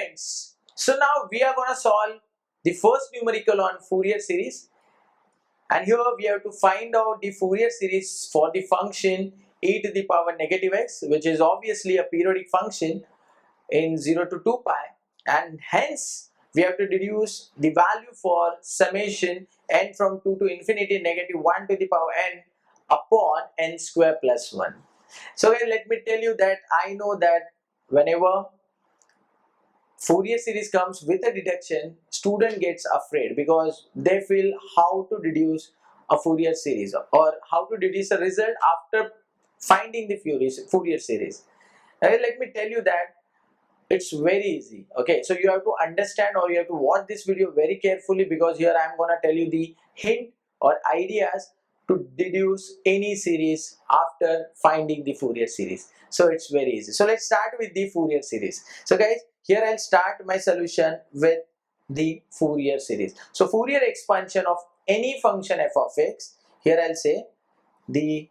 friends, so now we are going to solve the first numerical on Fourier series, and here we have to find out the Fourier series for the function e to the power negative x, which is obviously a periodic function in 0 to 2 pi, and hence we have to deduce the value for summation n from 2 to infinity negative 1 to the power n upon n square plus 1. So guys, let me tell you that I know that whenever Fourier series comes with a deduction, student gets afraid because they feel how to deduce a Fourier series or how to deduce a result after finding the Fourier series. Let me tell you that it's very easy. Okay, so you have to understand or you have to watch this video very carefully, because here I am going to tell you the hint or ideas to deduce any series after finding the Fourier series. So it's very easy. So let's start with the Fourier series. So guys, here I'll start my solution with the Fourier series. So Fourier expansion of any function f of x, here I'll say the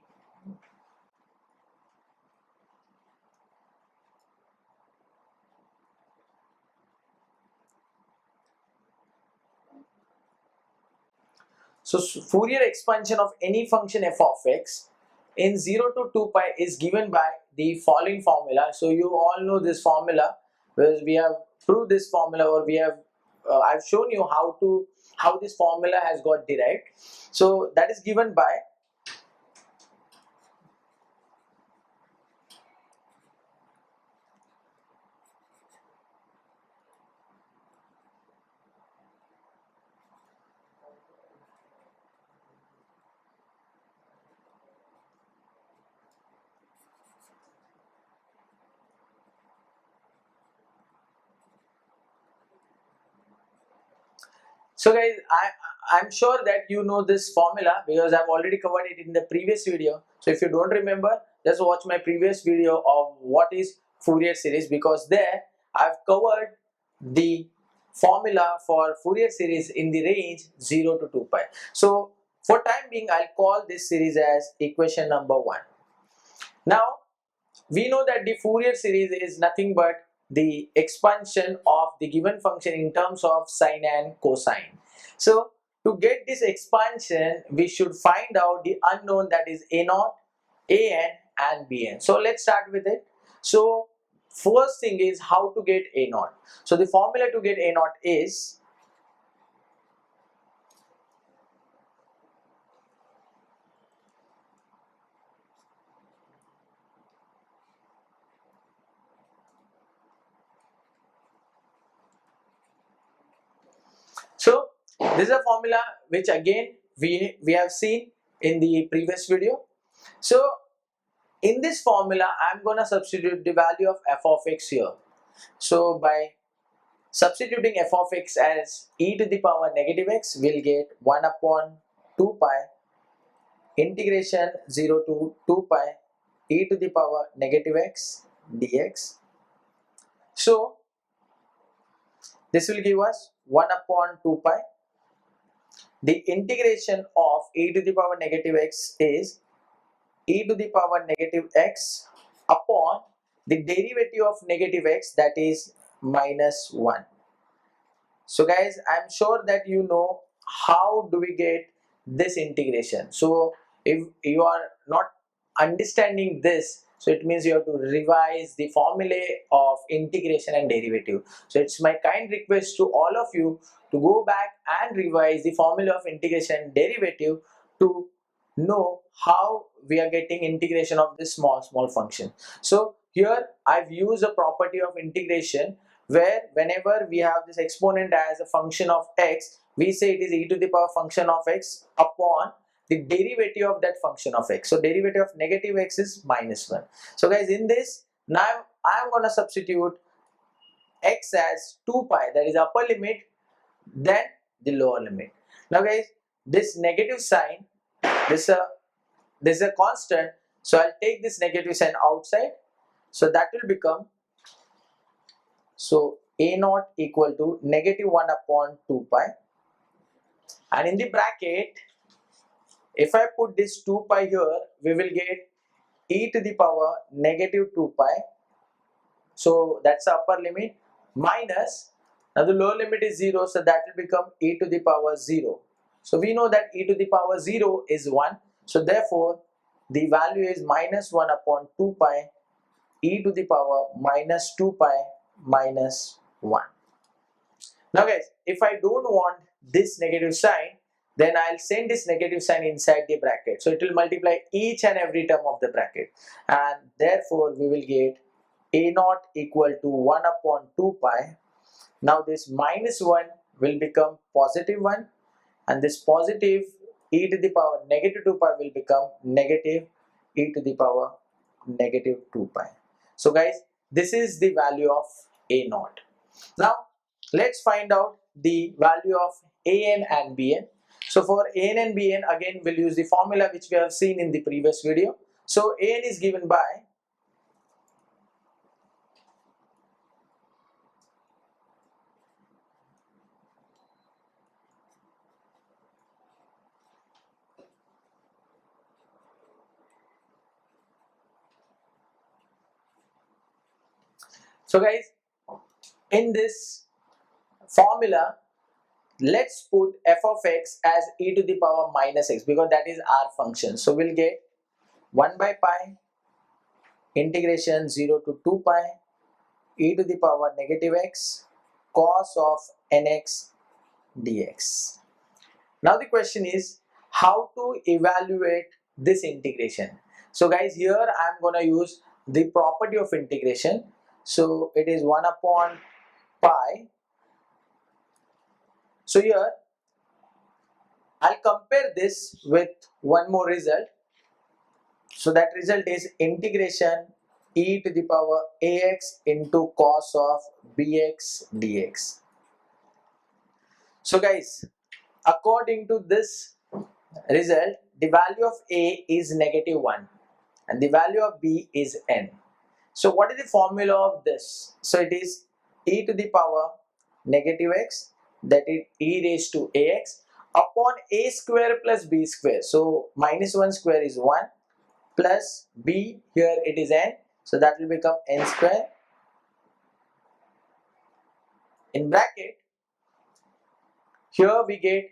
Fourier expansion of any function f of x in 0 to 2 pi is given by the following formula. So you all know this formula, because we have proved this formula, or we have I've shown you how this formula has got derived. So that is given by So guys, I'm sure that you know this formula because I've already covered it in the previous video. So if you don't remember, just watch my previous video of what is Fourier series, because there I've covered the formula for Fourier series in the range 0 to 2 pi. So for time being, I'll call this series as equation number 1. Now we know that the Fourier series is nothing but the expansion of the given function in terms of sine and cosine. So to get this expansion, we should find out the unknown, that is a0, an and bn. So let's start with it. So first thing is how to get a0. So the formula to get a0 is so this is a formula which again we have seen in the previous video. So in this formula, I'm gonna substitute the value of f of x here. So by substituting f of x as e to the power negative x, we'll get 1 upon 2 pi integration 0 to 2 pi e to the power negative x dx. So this will give us 1 upon 2 pi. The integration of e to the power negative x is e to the power negative x upon the derivative of negative x, that is minus 1. So guys, I'm sure that you know how do we get this integration. So if you are not understanding this, so it means you have to revise the formulae of integration and derivative. So it's my kind request to all of you to go back and revise the formula of integration and derivative to know how we are getting integration of this small function. So here I've used a property of integration, where whenever we have this exponent as a function of x, we say it is e to the power function of x upon the derivative of that function of x. So derivative of negative x is minus 1. So guys, in this now I am going to substitute x as 2 pi, that is upper limit, then the lower limit. Now guys, this negative sign, this is a constant, so I'll take this negative sign outside, so that will become, so a0 equal to negative 1 upon 2 pi, and in the bracket if I put this 2 pi here, we will get e to the power negative 2 pi, so that's the upper limit, minus, now the lower limit is 0, so that will become e to the power 0. So we know that e to the power 0 is 1, so therefore the value is minus 1 upon 2 pi e to the power minus 2 pi minus 1. Now guys, if I don't want this negative sign, then I'll send this negative sign inside the bracket. So it will multiply each and every term of the bracket, and therefore we will get a naught equal to 1 upon 2 pi. Now this minus 1 will become positive 1, and this positive e to the power negative 2 pi will become negative e to the power negative 2 pi. So guys, this is the value of a naught. Now let's find out the value of an and bn. So for an and bn, again we'll use the formula which we have seen in the previous video. So an is given by, so guys, in this formula, let's put f of x as e to the power minus x, because that is our function. So we'll get 1 by pi integration 0 to 2 pi e to the power negative x cos of nx dx. Now the question is how to evaluate this integration. So guys, here I am going to use the property of integration. So it is 1 upon pi. So here I'll compare this with one more result. So that result is integration e to the power ax into cos of bx dx. So guys, according to this result, the value of a is negative 1 and the value of b is n. So what is the formula of this? So it is e to the power negative x, that is e raised to ax, upon a square plus b square. So minus 1 square is 1 plus b, here it is n, so that will become n square, in bracket. Here we get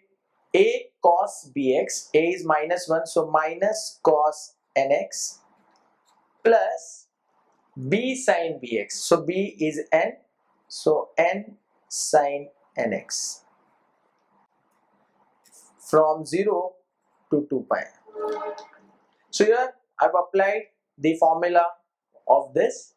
a cos bx, a is minus 1, so minus cos nx, plus b sin bx, so b is n, so n sin nx, from 0 to 2 pi. So here I've applied the formula of this.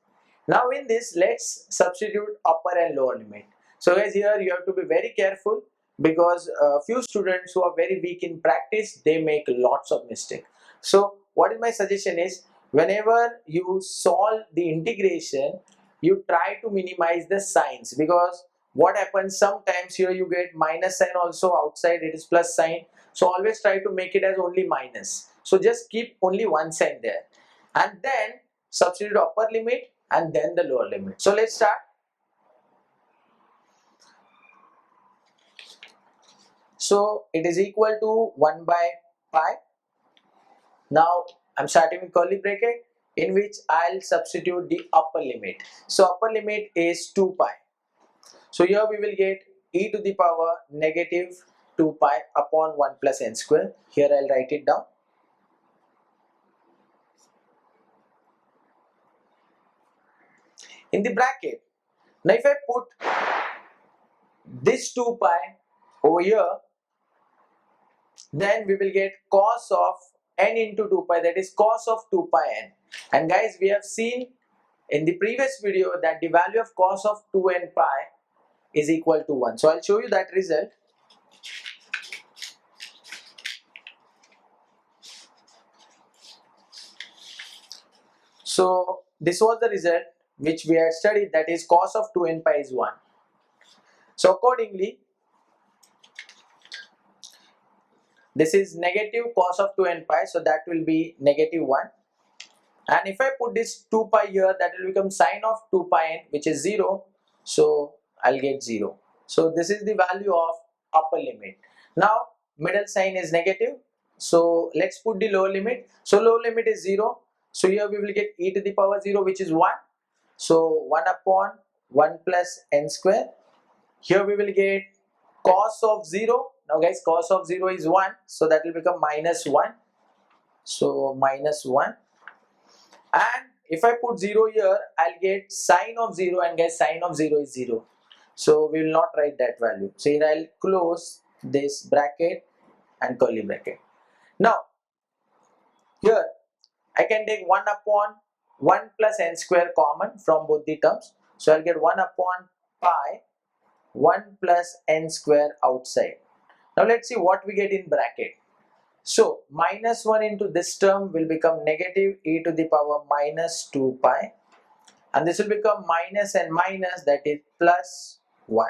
Now in this, let's substitute upper and lower limit. So guys, here you have to be very careful, because few students who are very weak in practice, they make lots of mistakes. So what is my suggestion is, whenever you solve the integration, you try to minimize the signs, because what happens sometimes here you get minus sign also, outside it is plus sign. So always try to make it as only minus. So just keep only one sign there, and then substitute upper limit and then the lower limit. So let's start. So it is equal to 1 by pi. Now I'm starting with curly bracket, in which I'll substitute the upper limit. So upper limit is 2 pi. So here we will get e to the power negative 2 pi upon 1 plus n square. Here I'll write it down. In the bracket, now if I put this 2 pi over here, then we will get cos of n into 2 pi, that is cos of 2 pi n. And guys, we have seen in the previous video that the value of cos of 2n pi is equal to 1. So I'll show you that result. So this was the result which we had studied, that is cos of 2n pi is 1. So accordingly, this is negative cos of 2n pi, so that will be negative 1. And if I put this 2 pi here, that will become sine of 2 pi n, which is 0. So I'll get 0. So this is the value of upper limit. Now middle sign is negative. So let's put the lower limit. So lower limit is 0. So here we will get e to the power 0, which is 1. So 1 upon 1 plus n square. Here we will get cos of 0. Now guys, cos of 0 is 1, so that will become minus 1. So minus 1. And if I put 0 here, I'll get sine of 0, and guys, sine of 0 is 0. So we will not write that value. So here I'll close this bracket and curly bracket. Now here I can take 1 upon 1 plus n square common from both the terms. So I'll get 1 upon pi 1 plus n square outside. Now let's see what we get in bracket. So minus 1 into this term will become negative e to the power minus 2 pi, and this will become minus and minus, that is plus 1.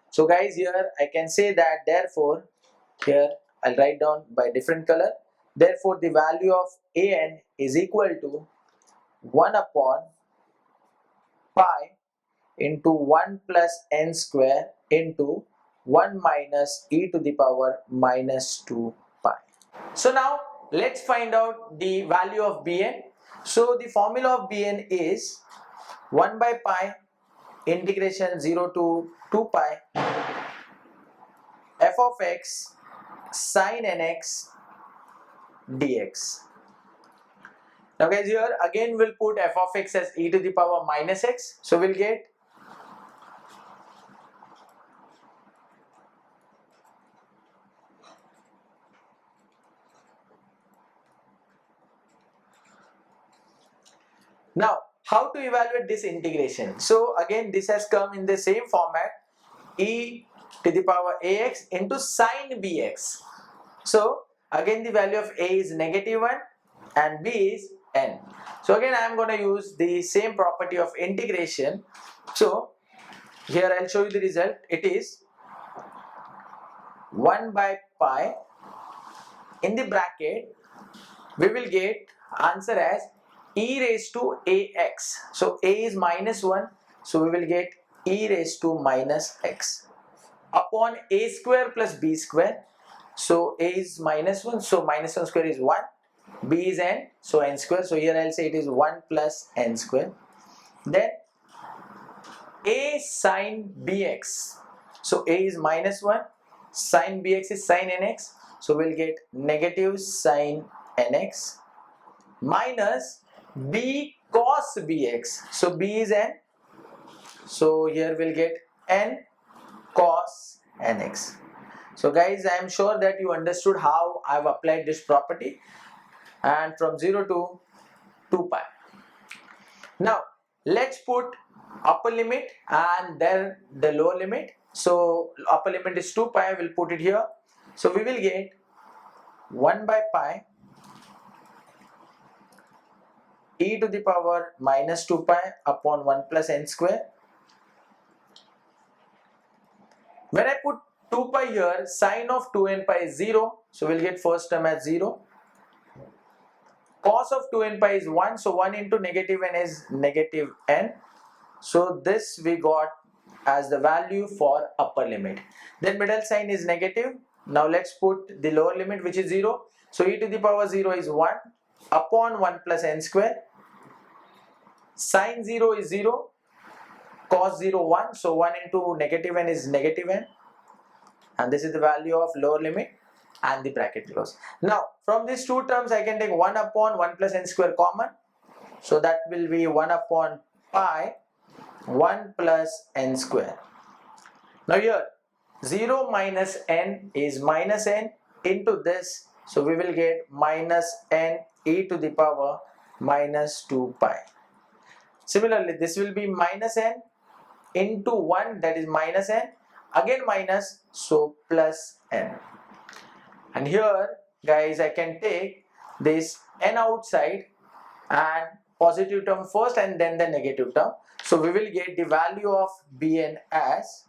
So guys, here I can say that therefore, here I'll write down by different color, therefore the value of an is equal to 1 upon pi into 1 plus n square into 1 minus e to the power minus 2 pi. So now let's find out the value of Bn. So the formula of Bn is 1 by pi integration 0 to 2 pi f of x sin nx dx. Now guys, here again we'll put f of x as e to the power minus x. So we'll get now how to evaluate this integration. So again, this has come in the same format, e to the power ax into sin bx. So again the value of a is negative 1 and b is n. So again I am going to use the same property of integration. So here I'll show you the result. It is 1 by pi, in the bracket we will get answer as e raised to ax. So a is minus 1, so we will get e raised to minus x upon a square plus b square. So a is minus 1, so minus 1 square is 1, b is n, so n square. So here I'll say it is 1 plus n square. Then a sin bx, so a is minus 1, sin bx is sin nx, so we'll get negative sin nx minus b cos bx, so b is n, so here we'll get n cos nx. So guys, I am sure that you understood how I have applied this property, and from 0 to 2 pi. Now let's put upper limit and then the lower limit. So upper limit is 2 pi, we'll put it here. So we will get 1 by pi e to the power minus 2 pi upon 1 plus n square. When I put 2 pi here, sine of 2n pi is 0, so we'll get first term as 0. Cos of 2n pi is 1, so 1 into negative n is negative n. So this we got as the value for upper limit. Then middle sign is negative. Now let's put the lower limit, which is 0. So e to the power 0 is 1 upon 1 plus n square. Sin 0 is 0. Cos 0 1, so 1 into negative n is negative n, and this is the value of lower limit, and the bracket close. Now from these two terms I can take 1 upon 1 plus n square common, so that will be 1 upon pi 1 plus n square. Now here 0 minus n is minus n into this, so we will get minus n e to the power minus 2 pi. Similarly, this will be minus n into 1, that is minus n, again minus, so plus n. And here guys, I can take this n outside and positive term first and then the negative term. So we will get the value of Bn as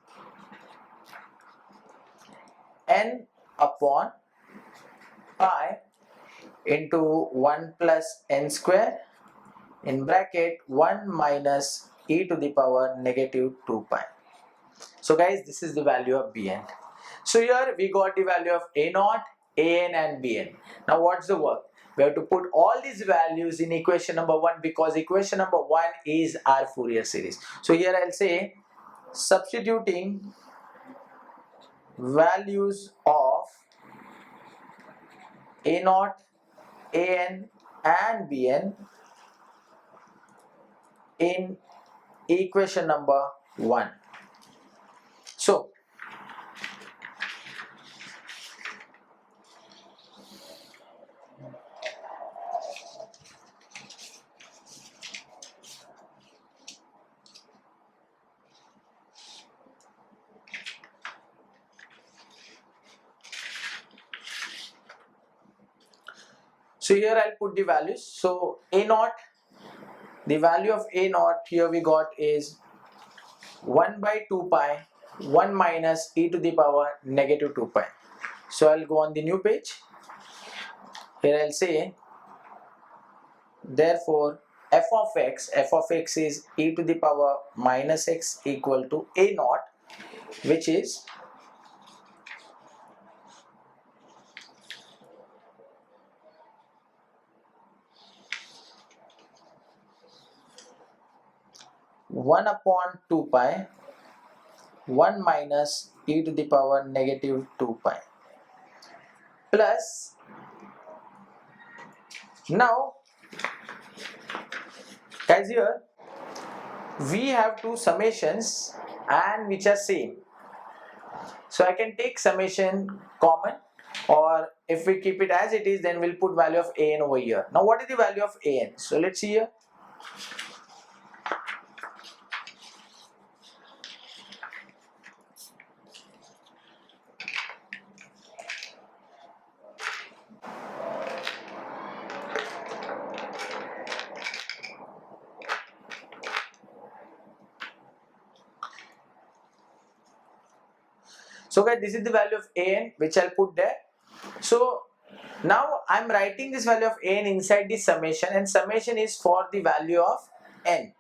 n upon pi into 1 plus n square in bracket 1 minus e to the power negative 2 pi. So guys, this is the value of Bn. So here we got the value of A0, An and Bn. Now what's the work? we have to put all these values in equation number 1 because equation number 1 is our Fourier series. So here I'll say substituting values of A0, AN and BN in equation number 1. So here I'll put the values. So A0, the value of A0 here we got is 1 by 2 pi 1 minus e to the power negative 2 pi. So I'll go on the new page. Here I'll say therefore f of x is e to the power minus x equal to A0, which is one upon 2 pi 1 minus e to the power negative 2 pi plus, now guys, here we have two summations and which are same. So I can take summation common, or if we keep it as it is, then we'll put value of an over here. Now what is the value of an? So let's see here. So guys, this is the value of an which I'll put there. So now I'm writing this value of an inside the summation, and summation is for the value of n.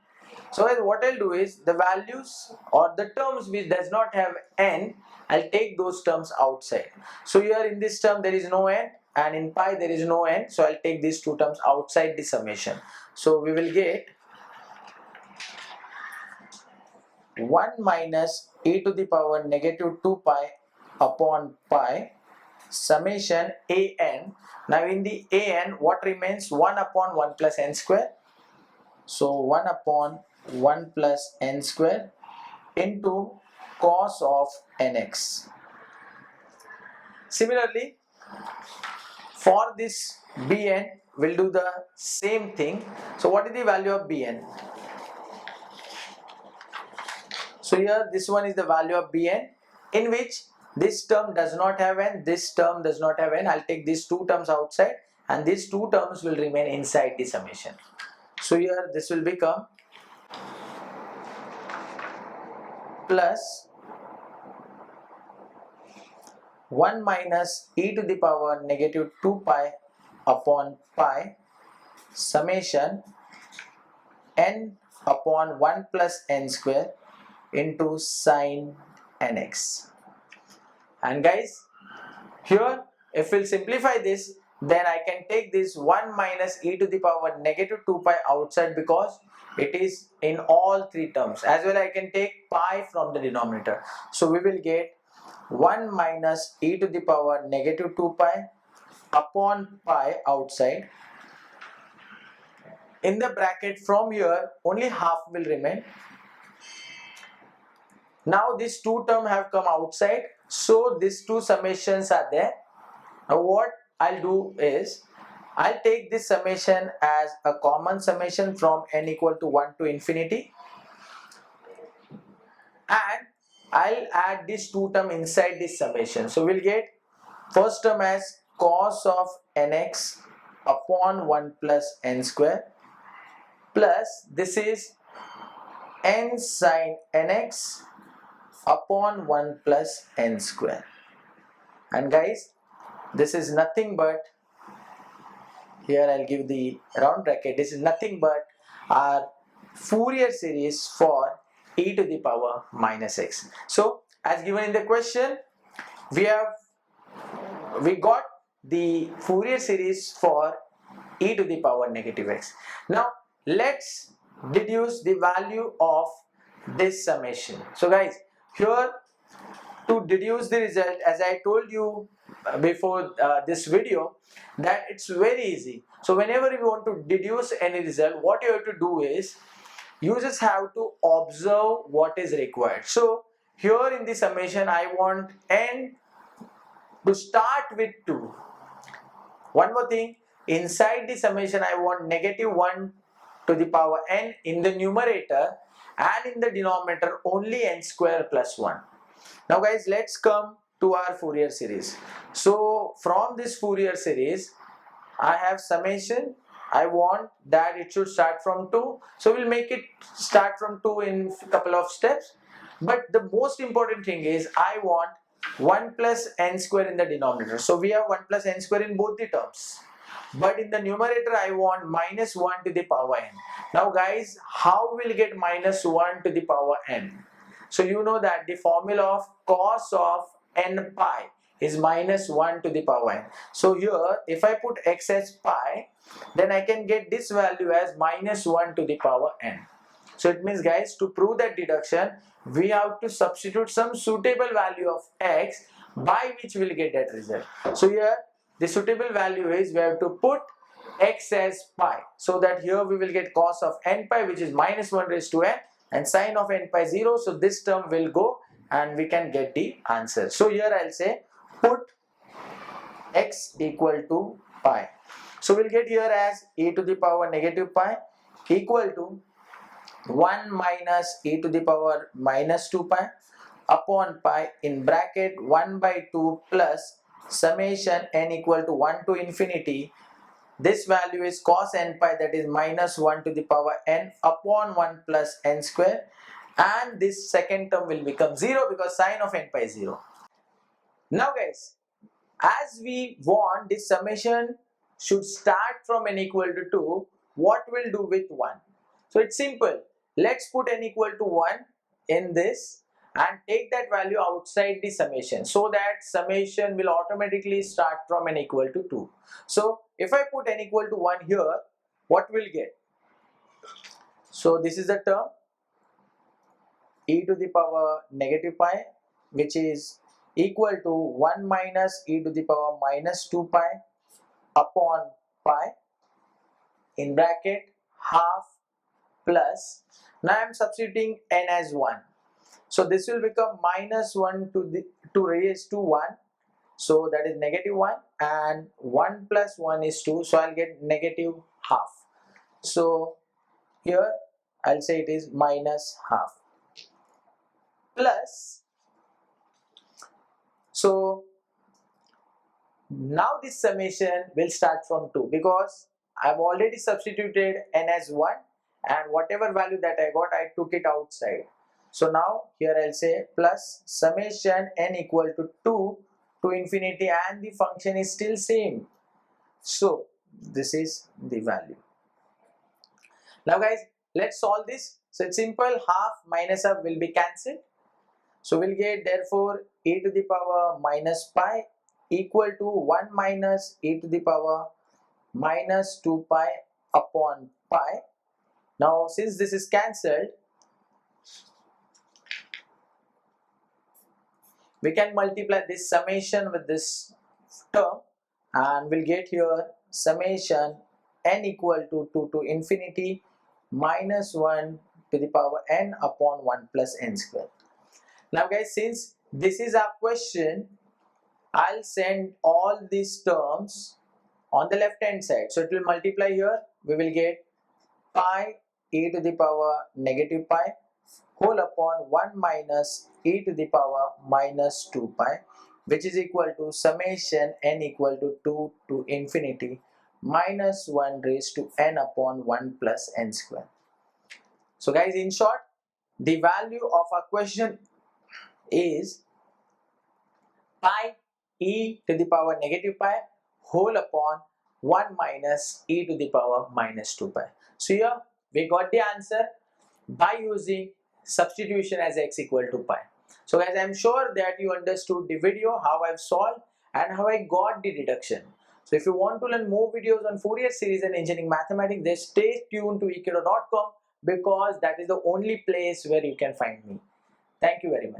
So guys, what I'll do is the values or the terms which does not have n, I'll take those terms outside. So here in this term there is no n, and in pi there is no n, so I'll take these two terms outside the summation. So we will get 1 minus e to the power negative 2 pi upon pi summation an. Now in the an, what remains? 1 upon 1 plus n square. So 1 upon 1 plus n square into cos of nx. Similarly, for this bn, we'll do the same thing. So what is the value of bn? So here this one is the value of bn, in which this term does not have n, this term does not have n. I'll take these two terms outside and these two terms will remain inside the summation. So here this will become plus 1 minus e to the power negative 2 pi upon pi summation n upon 1 plus n square into sine nx. And guys, here if we'll simplify this, then I can take this 1 minus e to the power negative 2 pi outside because it is in all three terms. As well I can take pi from the denominator. So we will get 1 minus e to the power negative 2 pi upon pi outside. In the bracket from here only half will remain. Now these two terms have come outside, so these two summations are there. Now what I'll do is I'll take this summation as a common summation from n equal to 1 to infinity, and I'll add these two terms inside this summation. So we'll get first term as cos of nx upon 1 plus n square plus this is n sine nx upon 1 plus n square. And guys, this is nothing but, here I'll give the round bracket, this is nothing but our Fourier series for e to the power minus x. So as given in the question, we got the Fourier series for e to the power negative x. Now let's deduce the value of this summation. So guys, here to deduce the result, as I told you before this video, that it's very easy. So whenever you want to deduce any result, what you have to do is you just have to observe what is required. So here in the summation I want n to start with 2. One more thing, inside the summation I want negative 1 to the power n in the numerator, and in the denominator only n square plus 1. Now guys, let's come to our Fourier series. So from this Fourier series, I have summation. I want that it should start from 2. So we'll make it start from 2 in a couple of steps. But the most important thing is I want 1 plus n square in the denominator. So we have 1 plus n square in both the terms. But in the numerator I want minus 1 to the power n. Now guys, how will get minus 1 to the power n? So you know that the formula of cos of n pi is minus 1 to the power n. So here if I put x as pi, then I can get this value as minus 1 to the power n. So it means guys, to prove that deduction, we have to substitute some suitable value of x by which we will get that result. So here the suitable value is we have to put x as pi, so that here we will get cos of n pi, which is minus 1 raised to n, and sine of n pi 0. So this term will go and we can get the answer. So here I'll say put x equal to pi. So we'll get here as e to the power negative pi equal to 1 minus e to the power minus 2 pi upon pi in bracket 1 by 2 plus summation n equal to 1 to infinity. This value is cos n pi, that is minus 1 to the power n upon 1 plus n square, and this second term will become 0 because sine of n pi is 0. Now guys, as we want this summation should start from n equal to 2, what we'll do with 1? So it's simple. Let's put n equal to 1 in this and take that value outside the summation, so that summation will automatically start from n equal to 2. So if I put n equal to 1 here, what we'll get? So this is the term e to the power negative pi, which is equal to 1 minus e to the power minus 2 pi upon pi in bracket half plus, now I am substituting n as 1. So this will become minus 1 to raise to 1. So that is negative 1, and 1 plus 1 is 2. So I'll get negative half. So here I'll say it is minus half plus. So now this summation will start from 2 because I've already substituted n as 1, and whatever value that I got, I took it outside. So now here I'll say plus summation n equal to 2 to infinity, and the function is still same. So this is the value. Now guys, let's solve this. So it's simple, half minus half will be cancelled. So we'll get therefore e to the power minus pi equal to 1 minus e to the power minus 2 pi upon pi. Now since this is cancelled, we can multiply this summation with this term, and we'll get here summation n equal to 2 to infinity minus 1 to the power n upon 1 plus n square. Now guys, since this is our question, I'll send all these terms on the left hand side. So it will multiply here. We will get pi e to the power negative pi whole upon 1 minus e to the power minus 2 pi, which is equal to summation n equal to 2 to infinity minus 1 raised to n upon 1 plus n square. So guys, in short, the value of our question is pi e to the power negative pi whole upon 1 minus e to the power minus 2 pi. So here we got the answer by using substitution as x equal to pi. So guys, I am sure that you understood the video, how I've solved and how I got the deduction. So if you want to learn more videos on Fourier series and engineering mathematics, then stay tuned to ekeeda.com, because that is the only place where you can find me. Thank you very much.